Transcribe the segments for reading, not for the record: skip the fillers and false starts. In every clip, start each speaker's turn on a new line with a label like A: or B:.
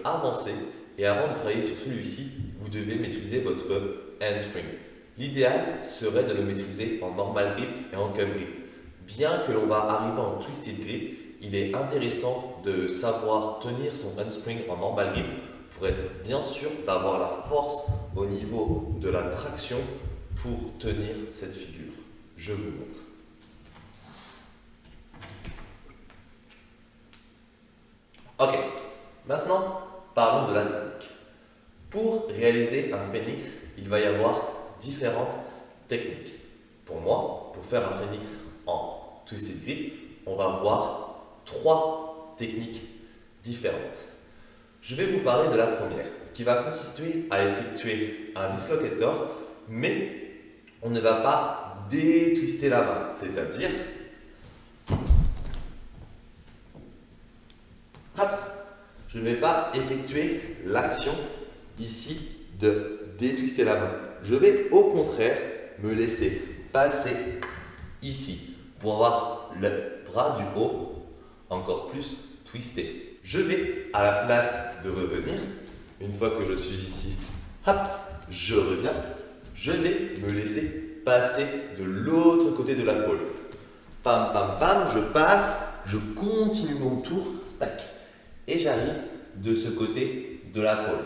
A: avancé et avant de travailler sur celui-ci, vous devez maîtriser votre handspring. L'idéal serait de le maîtriser en normal grip et en cup grip. Bien que l'on va arriver en twisted grip, il est intéressant de savoir tenir son handspring en normal grip pour être bien sûr d'avoir la force au niveau de la traction pour tenir cette figure. Je vous montre. Ok, maintenant parlons de la technique. Pour réaliser un phoenix, il va y avoir différentes techniques. Pour moi, pour faire un phoenix en twisted grip, on va voir 3 techniques différentes. Je vais vous parler de la première, qui va consister à effectuer un dislocator, mais on ne va pas détwister la main, c'est-à-dire je ne vais pas effectuer l'action ici de détwister la main. Je vais au contraire me laisser passer ici pour avoir le bras du haut encore plus twisté. Je vais à la place de revenir, une fois que je suis ici, hop, je reviens, je vais me laisser passer de l'autre côté de la pôle. Pam, pam, pam, je passe, je continue mon tour, tac, et j'arrive de ce côté de la pôle.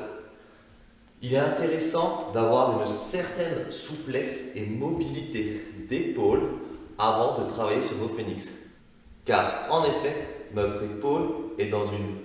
A: Il est intéressant d'avoir une certaine souplesse et mobilité d'épaule avant de travailler sur vos phoenix. Car en effet, notre épaule est dans une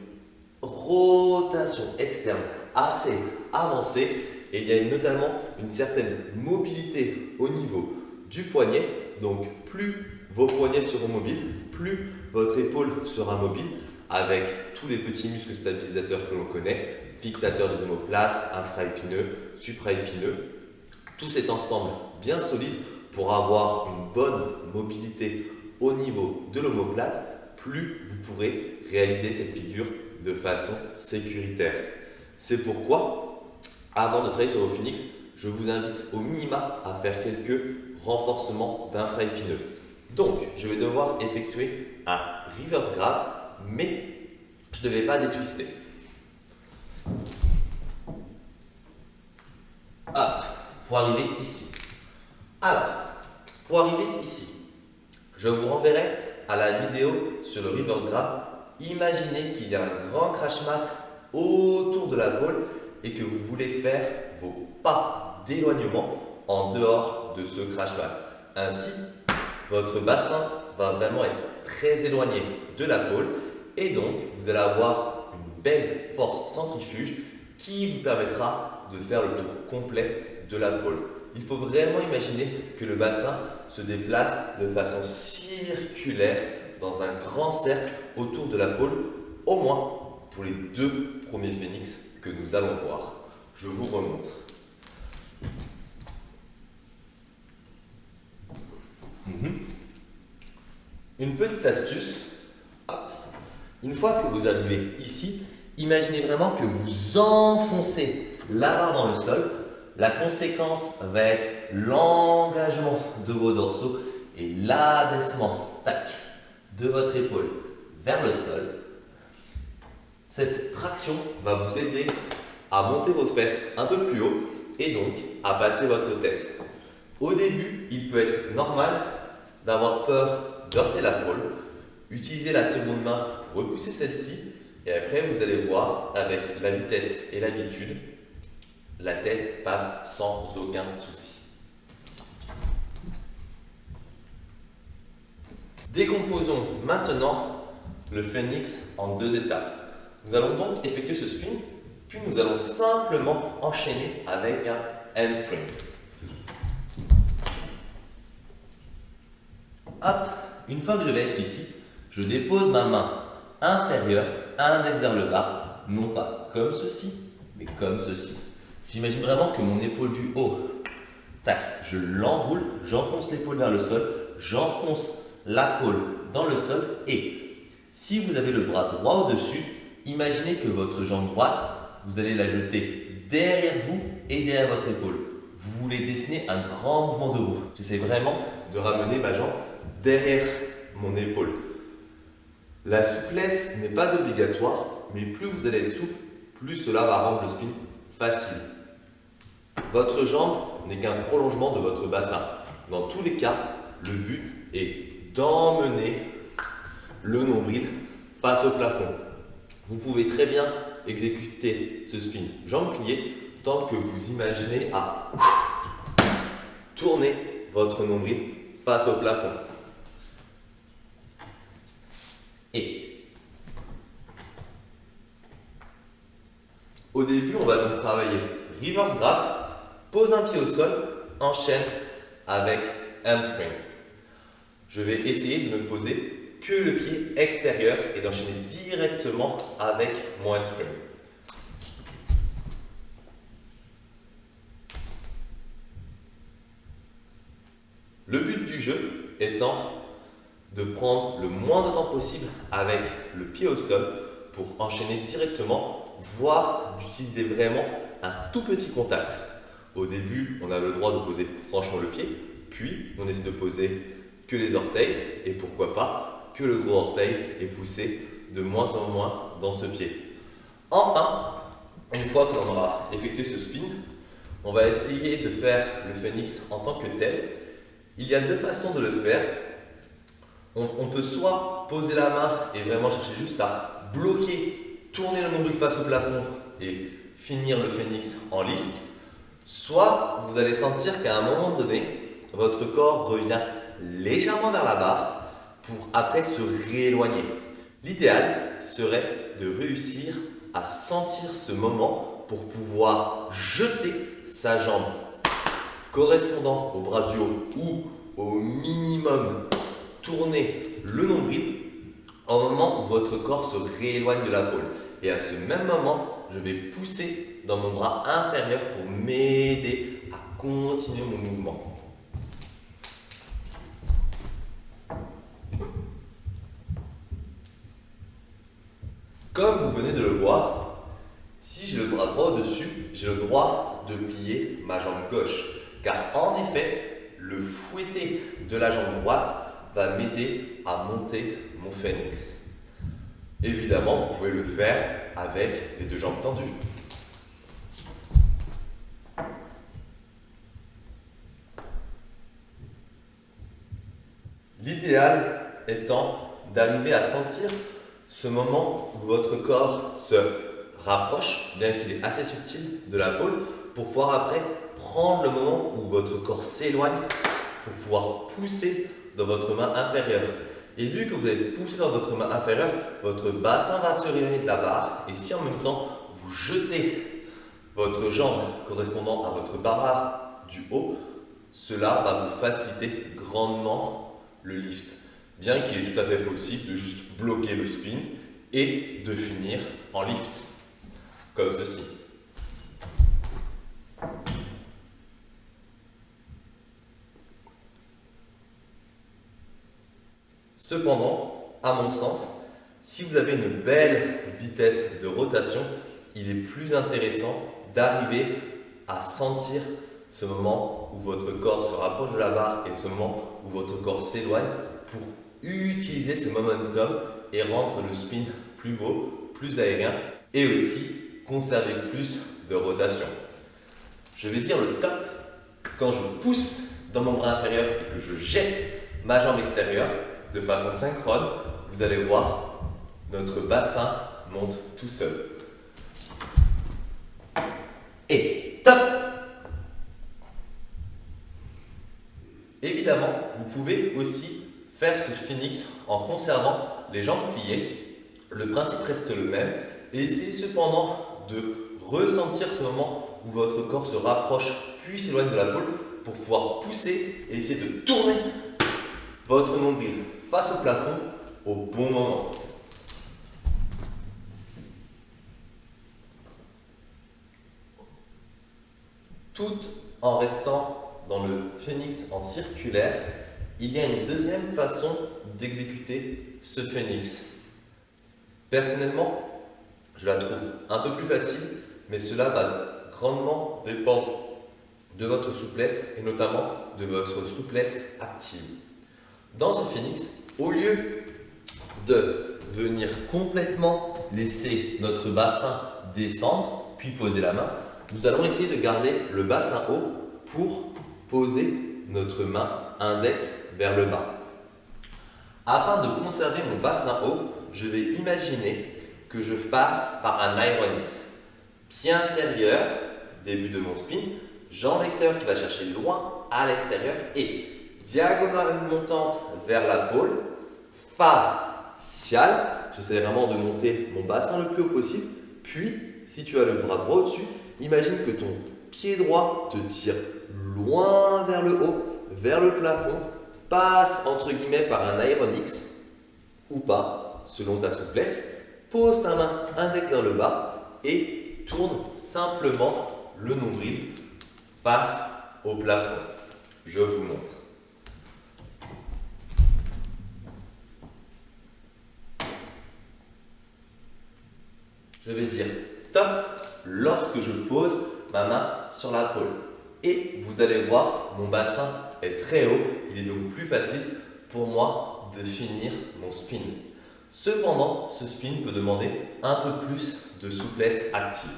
A: rotation externe assez avancée et il y a notamment une certaine mobilité au niveau du poignet. Donc plus vos poignets seront mobiles, plus votre épaule sera mobile avec tous les petits muscles stabilisateurs que l'on connaît, fixateurs des omoplates, infraépineux, supraépineux. Tout cet ensemble bien solide pour avoir une bonne mobilité au niveau de l'omoplate, plus vous pourrez réaliser cette figure de façon sécuritaire. C'est pourquoi, avant de travailler sur vos phoenix, je vous invite au minima à faire quelques renforcements d'infraépineux. Donc, je vais devoir effectuer un reverse grab, mais je ne vais pas détwister. Pour arriver ici. Alors, pour arriver ici, je vous renverrai à la vidéo sur le reverse grab. Imaginez qu'il y a un grand crash mat autour de la pôle et que vous voulez faire vos pas d'éloignement en dehors de ce crash mat. Ainsi, votre bassin va vraiment être très éloigné de la pôle et donc vous allez avoir une belle force centrifuge qui vous permettra de faire le tour complet de la pôle. Il faut vraiment imaginer que le bassin se déplace de façon circulaire dans un grand cercle autour de la pôle, au moins pour les 2 premiers phoenix que nous allons voir. Je vous remontre. Une petite astuce, une fois que vous arrivez ici, imaginez vraiment que vous enfoncez la barre dans le sol. La conséquence va être l'engagement de vos dorsaux et l'abaissement de votre épaule vers le sol. Cette traction va vous aider à monter vos fesses un peu plus haut et donc à passer votre tête. Au début, il peut être normal d'avoir peur d'heurter la pôle. Utilisez la seconde main pour repousser celle-ci et après vous allez voir avec la vitesse et l'habitude, la tête passe sans aucun souci. Décomposons maintenant le phoenix en 2 étapes. Nous allons donc effectuer ce swing, puis nous allons simplement enchaîner avec un handspring. Une fois que je vais être ici, je dépose ma main inférieure index vers le bas, non pas comme ceci, mais comme ceci. J'imagine vraiment que mon épaule du haut, je l'enroule, j'enfonce l'épaule vers le sol, j'enfonce la pôle dans le sol et si vous avez le bras droit au-dessus, imaginez que votre jambe droite, vous allez la jeter derrière vous et derrière votre épaule. Vous voulez dessiner un grand mouvement de roue. J'essaie vraiment de ramener ma jambe derrière mon épaule. La souplesse n'est pas obligatoire, mais plus vous allez être souple, plus cela va rendre le spin facile. Votre jambe n'est qu'un prolongement de votre bassin. Dans tous les cas, le but est d'emmener le nombril face au plafond. Vous pouvez très bien exécuter ce spin jambes pliées tant que vous imaginez à tourner votre nombril face au plafond. Et au début, on va donc travailler reverse grab, pose un pied au sol, enchaîne avec handspring. Je vais essayer de ne poser que le pied extérieur et d'enchaîner directement avec mon handspring. Le but du jeu étant de prendre le moins de temps possible avec le pied au sol pour enchaîner directement, voire d'utiliser vraiment un tout petit contact. Au début, on a le droit de poser franchement le pied, puis on essaie de poser que les orteils et pourquoi pas que le gros orteil est poussé de moins en moins dans ce pied. Enfin, une fois que l'on aura effectué ce spin, on va essayer de faire le phoenix en tant que tel. Il y a deux façons de le faire. On peut soit poser la main et vraiment chercher juste à bloquer, tourner le nombril face au plafond et finir le phoenix en lift. Soit vous allez sentir qu'à un moment donné, votre corps revient légèrement vers la barre pour après se rééloigner. L'idéal serait de réussir à sentir ce moment pour pouvoir jeter sa jambe correspondant au bras du haut ou au minimum tourner le nombril au moment où votre corps se rééloigne de la pôle. Et à ce même moment, je vais pousser dans mon bras inférieur pour m'aider à continuer mon mouvement. Comme vous venez de le voir, si j'ai le bras droit au-dessus, j'ai le droit de plier ma jambe gauche. Car en effet, le fouetté de la jambe droite va m'aider à monter mon phoenix. Évidemment, vous pouvez le faire avec les deux jambes tendues. L'idéal étant d'arriver à sentir ce moment où votre corps se rapproche, bien qu'il est assez subtil, de la pôle, pour pouvoir après prendre le moment où votre corps s'éloigne pour pouvoir pousser dans votre main inférieure. Et vu que vous allez pousser dans votre main inférieure, votre bassin va se réunir de la barre. Et si en même temps vous jetez votre jambe correspondant à votre bras du haut, cela va vous faciliter grandement le lift. Bien qu'il est tout à fait possible de juste bloquer le spin et de finir en lift, comme ceci. Cependant, à mon sens, si vous avez une belle vitesse de rotation, il est plus intéressant d'arriver à sentir ce moment où votre corps se rapproche de la barre et ce moment où votre corps s'éloigne pour utiliser ce momentum et rendre le spin plus beau, plus aérien et aussi conserver plus de rotation. Je vais dire le top quand je pousse dans mon bras inférieur et que je jette ma jambe extérieure de façon synchrone, vous allez voir, notre bassin monte tout seul. Et top! Évidemment, vous pouvez aussi faire ce phoenix en conservant les jambes pliées. Le principe reste le même. Et essayez cependant de ressentir ce moment où votre corps se rapproche puis s'éloigne de la pôle pour pouvoir pousser et essayer de tourner votre nombril face au plafond au bon moment. Tout en restant dans le phoenix en circulaire, il y a une deuxième façon d'exécuter ce phoenix. Personnellement, je la trouve un peu plus facile, mais cela va grandement dépendre de votre souplesse et notamment de votre souplesse active. Dans ce phoenix, au lieu de venir complètement laisser notre bassin descendre, puis poser la main. Nous allons essayer de garder le bassin haut pour poser notre main index vers le bas. Afin de conserver mon bassin haut, je vais imaginer que je passe par un Ironix. Pied intérieur, début de mon spin, jambe extérieure qui va chercher loin à l'extérieur et diagonale montante vers la pôle, faciale. J'essaie vraiment de monter mon bassin le plus haut possible. Puis, si tu as le bras droit au-dessus, imagine que ton pied droit te tire loin vers le haut, vers le plafond, passe entre guillemets par un Ironix ou pas, selon ta souplesse. Pose ta main index vers le bas et tourne simplement le nombril face au plafond. Je vous montre. Je vais dire top lorsque je pose ma main sur la pôle. Et vous allez voir, mon bassin est très haut. Il est donc plus facile pour moi de finir mon spin. Cependant, ce spin peut demander un peu plus de souplesse active.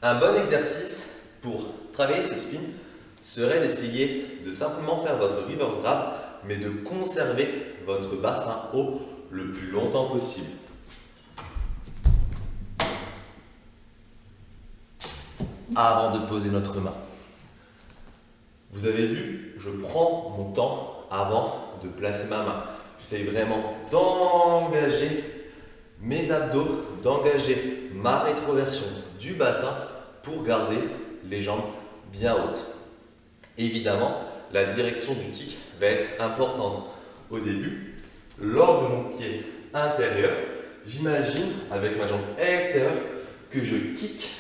A: Un bon exercice pour travailler ce spin serait d'essayer de simplement faire votre reverse grab, mais de conserver votre bassin haut le plus longtemps possible. Avant de poser notre main. Vous avez vu, je prends mon temps avant de placer ma main. J'essaye vraiment d'engager mes abdos, d'engager ma rétroversion du bassin pour garder les jambes bien hautes. Évidemment, la direction du kick va être importante. Au début, lors de mon pied intérieur, j'imagine avec ma jambe extérieure que je kick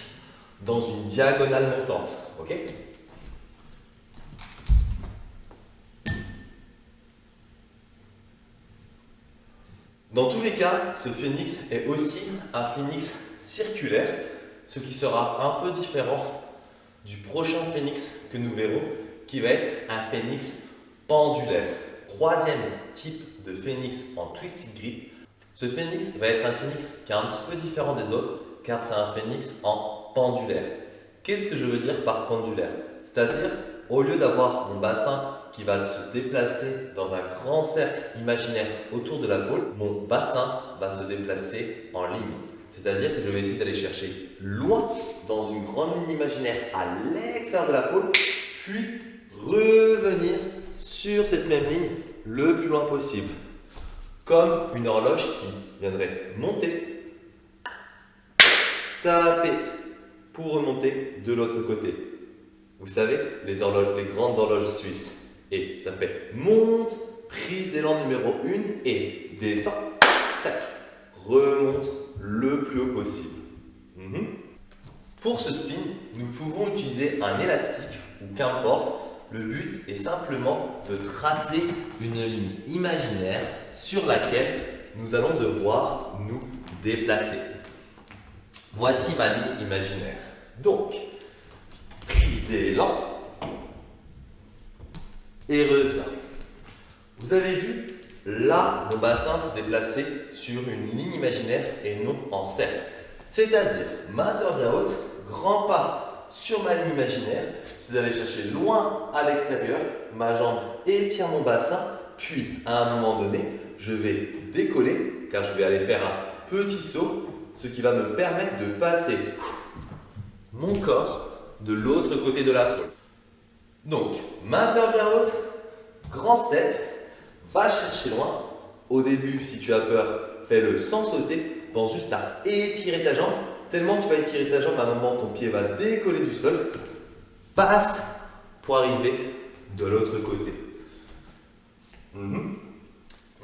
A: dans une diagonale montante. Ok ? Dans tous les cas, ce phénix est aussi un phénix circulaire, ce qui sera un peu différent du prochain phénix que nous verrons, qui va être un phénix pendulaire. Troisième type de phénix en twisted grip. Ce phénix va être un phénix qui est un petit peu différent des autres, car c'est un phénix en pendulaire. Qu'est-ce que je veux dire par pendulaire? C'est-à-dire, au lieu d'avoir mon bassin qui va se déplacer dans un grand cercle imaginaire autour de la pôle, mon bassin va se déplacer en ligne. C'est-à-dire que je vais essayer d'aller chercher loin dans une grande ligne imaginaire à l'extérieur de la pôle, puis revenir sur cette même ligne le plus loin possible. Comme une horloge qui viendrait monter, taper pour remonter de l'autre côté. Vous savez, les grandes horloges suisses. Et ça fait monte, prise d'élan numéro 1 et descend, tac, remonte le plus haut possible. Pour ce spin, nous pouvons utiliser un élastique ou qu'importe. Le but est simplement de tracer une ligne imaginaire sur laquelle nous allons devoir nous déplacer. Voici ma ligne imaginaire. Donc, prise d'élan et revient. Vous avez vu, là, mon bassin s'est déplacé sur une ligne imaginaire et non en cercle. C'est-à-dire, main bien haute, grand pas sur ma ligne imaginaire, c'est d'aller chercher loin à l'extérieur, ma jambe étire mon bassin, puis à un moment donné, je vais décoller, car je vais aller faire un petit saut, ce qui va me permettre de passer mon corps de l'autre côté de la pôle. Donc, main bien haute, grand step, va chercher loin. Au début, si tu as peur, fais-le sans sauter. Pense juste à étirer ta jambe. Tellement tu vas étirer ta jambe, à un moment, ton pied va décoller du sol. Passe pour arriver de l'autre côté.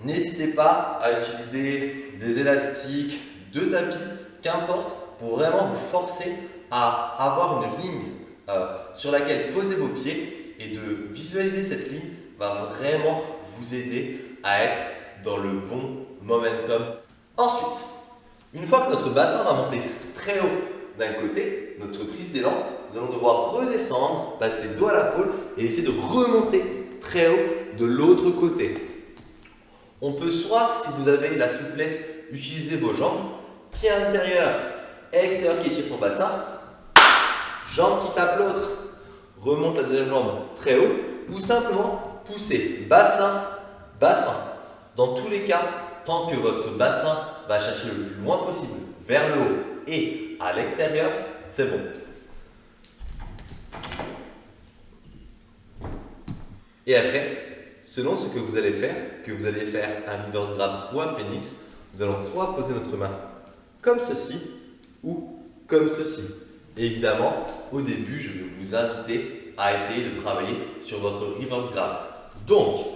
A: N'hésitez pas à utiliser des élastiques, de tapis, qu'importe, pour vraiment vous forcer à avoir une ligne sur laquelle poser vos pieds, et de visualiser cette ligne va vraiment vous aider à être dans le bon momentum. Ensuite, Une fois que notre bassin va monter très haut d'un côté, notre prise d'élan, nous allons devoir redescendre, passer dos à la pôle et essayer de remonter très haut de l'autre côté. On peut soit, si vous avez la souplesse, utiliser vos jambes, pied intérieur, extérieur qui étire ton bassin, jambe qui tape l'autre, remonte la deuxième jambe très haut, ou simplement pousser bassin, bassin. Dans tous les cas, tant que votre bassin va chercher le plus loin possible vers le haut et à l'extérieur, c'est bon. Et après, selon ce que vous allez faire, un reverse grab ou un phoenix, nous allons soit poser notre main comme ceci ou comme ceci. Et évidemment, au début, je vais vous inviter à essayer de travailler sur votre reverse grab. Donc,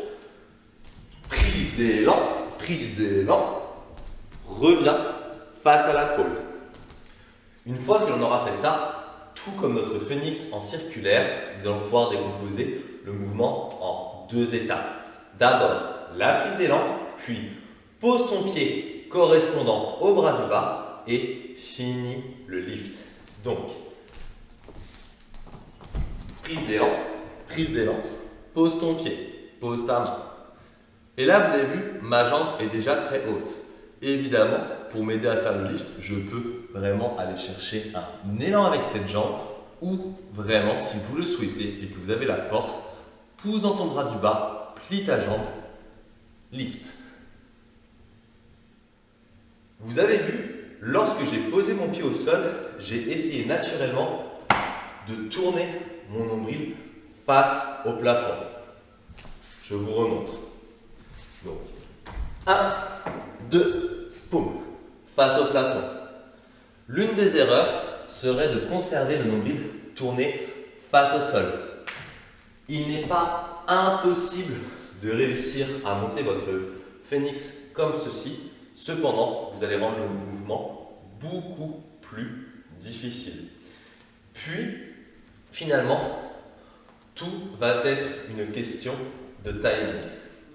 A: prise d'élan, reviens face à la pôle. Une fois que l'on aura fait ça, tout comme notre phoenix en circulaire, nous allons pouvoir décomposer le mouvement en deux étapes. D'abord, la prise d'élan, puis pose ton pied correspondant au bras du bas et finis le lift. Donc, prise d'élan, pose ton pied, pose ta main. Et là, vous avez vu, ma jambe est déjà très haute. Évidemment, pour m'aider à faire le lift, je peux vraiment aller chercher un élan avec cette jambe ou vraiment, si vous le souhaitez et que vous avez la force, pousse dans ton bras du bas, plie ta jambe, lift. Vous avez vu, lorsque j'ai posé mon pied au sol, j'ai essayé naturellement de tourner mon nombril face au plafond. Je vous remontre. Donc, 1, 2, poum, face au plafond. L'une des erreurs serait de conserver le nombril tourné face au sol. Il n'est pas impossible de réussir à monter votre phoenix comme ceci. Cependant, vous allez rendre le mouvement beaucoup plus difficile. Puis, finalement, tout va être une question de timing.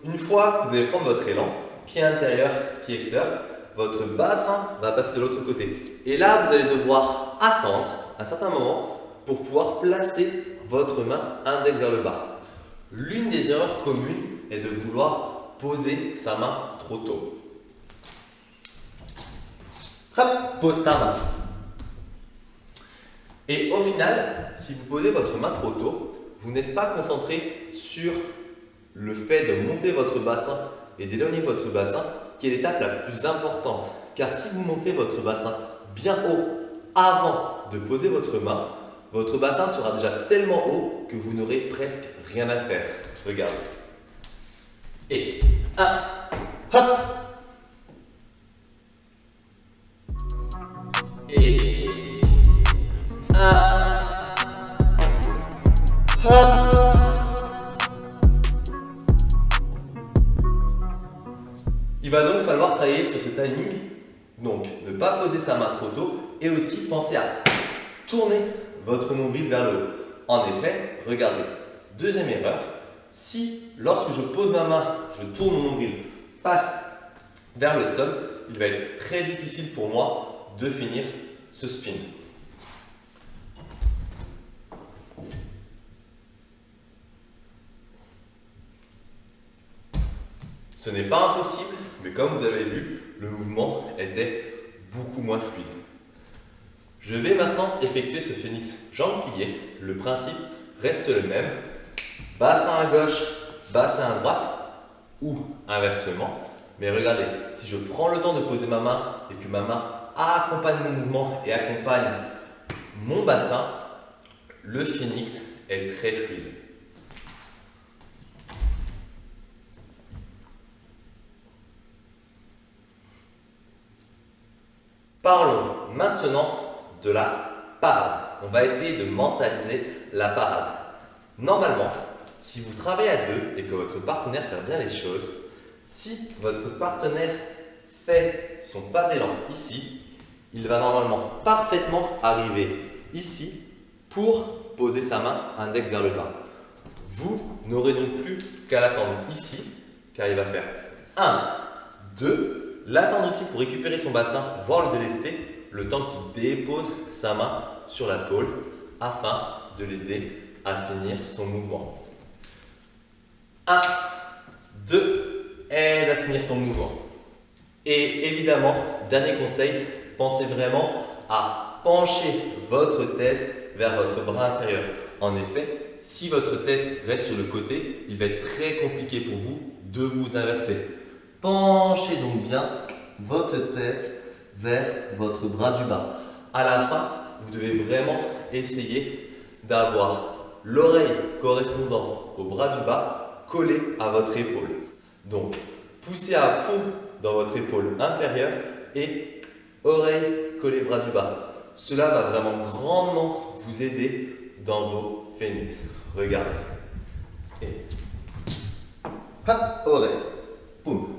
A: Une fois que vous allez prendre votre élan, pied intérieur, pied extérieur, votre bassin va passer de l'autre côté. Et là, vous allez devoir attendre un certain moment pour pouvoir placer votre main index vers le bas. L'une des erreurs communes est de vouloir poser sa main trop tôt. Hop, pose ta main. Et au final, si vous posez votre main trop tôt, vous n'êtes pas concentré sur le fait de monter votre bassin et d'éloigner votre bassin, qui est l'étape la plus importante. Car si vous montez votre bassin bien haut avant de poser votre main, votre bassin sera déjà tellement haut que vous n'aurez presque rien à faire. Regarde. Et 1, hop. Et 1, hop. Il va donc falloir travailler sur ce timing, donc ne pas poser sa main trop tôt et aussi penser à tourner votre nombril vers le haut. En effet, regardez, deuxième erreur, si lorsque je pose ma main, je tourne mon nombril face vers le sol, il va être très difficile pour moi de finir ce spin. Ce n'est pas impossible, mais comme vous avez vu, le mouvement était beaucoup moins fluide. Je vais maintenant effectuer ce phoenix jambes pliées. Le principe reste le même. Bassin à gauche, bassin à droite ou inversement. Mais regardez, si je prends le temps de poser ma main et que ma main accompagne mon mouvement et accompagne mon bassin, le phoenix est très fluide. Parlons maintenant de la parade. On va essayer de mentaliser la parade. Normalement, si vous travaillez à deux et que votre partenaire fait bien les choses, si votre partenaire fait son pas d'élan ici, il va normalement parfaitement arriver ici pour poser sa main index vers le bas. Vous n'aurez donc plus qu'à l'attendre ici, car il va faire 1, 2, l'attendre ici pour récupérer son bassin, voire le délester, le temps qu'il dépose sa main sur la tôle afin de l'aider à finir son mouvement. 1, 2, aide à finir ton mouvement. Et évidemment, dernier conseil, pensez vraiment à pencher votre tête vers votre bras inférieur. En effet, si votre tête reste sur le côté, il va être très compliqué pour vous de vous inverser. Penchez donc bien votre tête vers votre bras du bas. À la fin, vous devez vraiment essayer d'avoir l'oreille correspondant au bras du bas collée à votre épaule. Donc, poussez à fond dans votre épaule inférieure et oreille collée bras du bas. Cela va vraiment grandement vous aider dans vos phénix. Regardez. Et hop, oreille. Boum.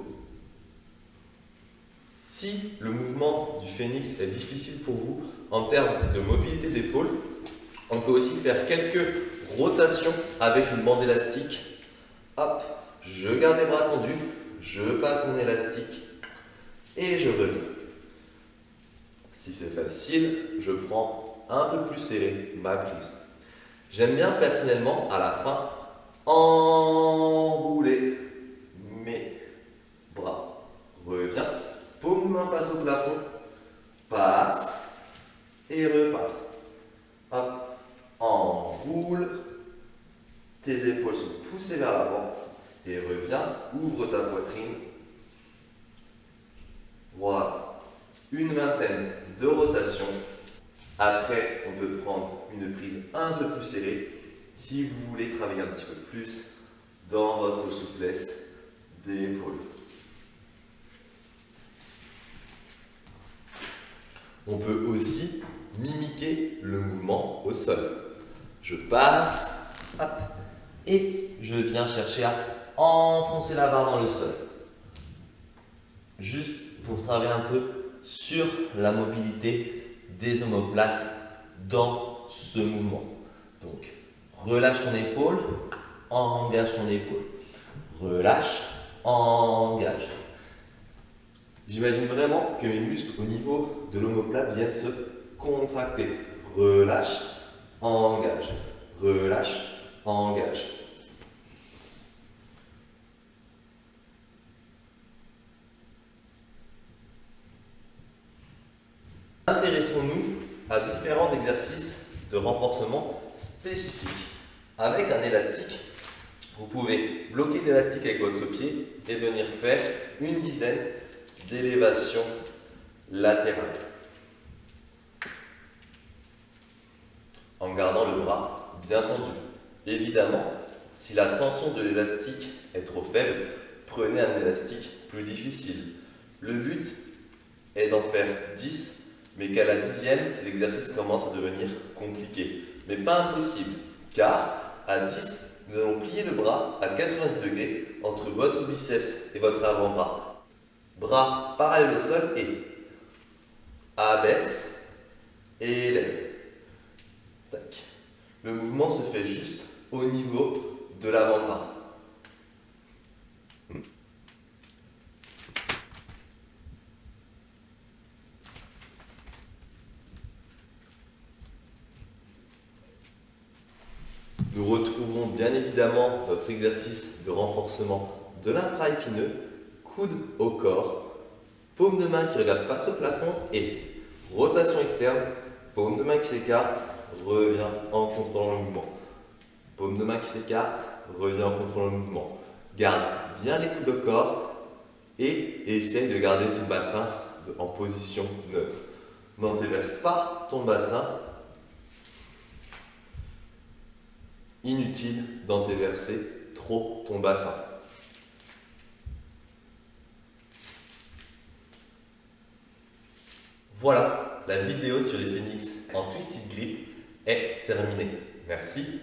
A: Si le mouvement du phénix est difficile pour vous en termes de mobilité d'épaule, on peut aussi faire quelques rotations avec une bande élastique. Hop, je garde les bras tendus, je passe mon élastique et je reviens. Si c'est facile, je prends un peu plus serré ma prise. J'aime bien personnellement à la fin enrouler mes bras. Reviens, paume de main passe au plafond, passe et repart. Hop, enroule, tes épaules sont poussées vers l'avant et reviens, ouvre ta poitrine. Voilà, une vingtaine de rotations. Après, on peut prendre une prise un peu plus serrée si vous voulez travailler un petit peu plus dans votre souplesse d'épaule. On peut aussi mimiquer le mouvement au sol. Je passe, hop, et je viens chercher à enfoncer la barre dans le sol. Juste pour travailler un peu sur la mobilité des omoplates dans ce mouvement. Donc, relâche ton épaule, engage ton épaule. Relâche, engage. J'imagine vraiment que mes muscles au niveau de l'omoplate viennent se contracter. Relâche, engage. Relâche, engage. Intéressons-nous à différents exercices de renforcement spécifiques. Avec un élastique, vous pouvez bloquer l'élastique avec votre pied et venir faire une dizaine d'élévations latérales. En gardant le bras bien tendu. Évidemment, si la tension de l'élastique est trop faible, prenez un élastique plus difficile. Le but est d'en faire 10, mais qu'à la 10e, l'exercice commence à devenir compliqué. Mais pas impossible, car à 10, nous allons plier le bras à 90 degrés entre votre biceps et votre avant-bras. Bras parallèles au sol et abaisse et élève. Tac. Le mouvement se fait juste au niveau de l'avant-bras. Nous retrouverons bien évidemment notre exercice de renforcement de l'infra-épineux, coude au corps, paume de main qui regarde face au plafond et rotation externe, paume de main qui s'écarte, revient en contrôlant le mouvement. Paume de main qui s'écarte, revient en contrôlant le mouvement. Garde bien les coudes au corps et essaye de garder ton bassin en position neutre. N'entéverse pas ton bassin. Inutile d'entéverser trop ton bassin. Voilà, la vidéo sur les phénix en Twisted Grip est terminée. Merci.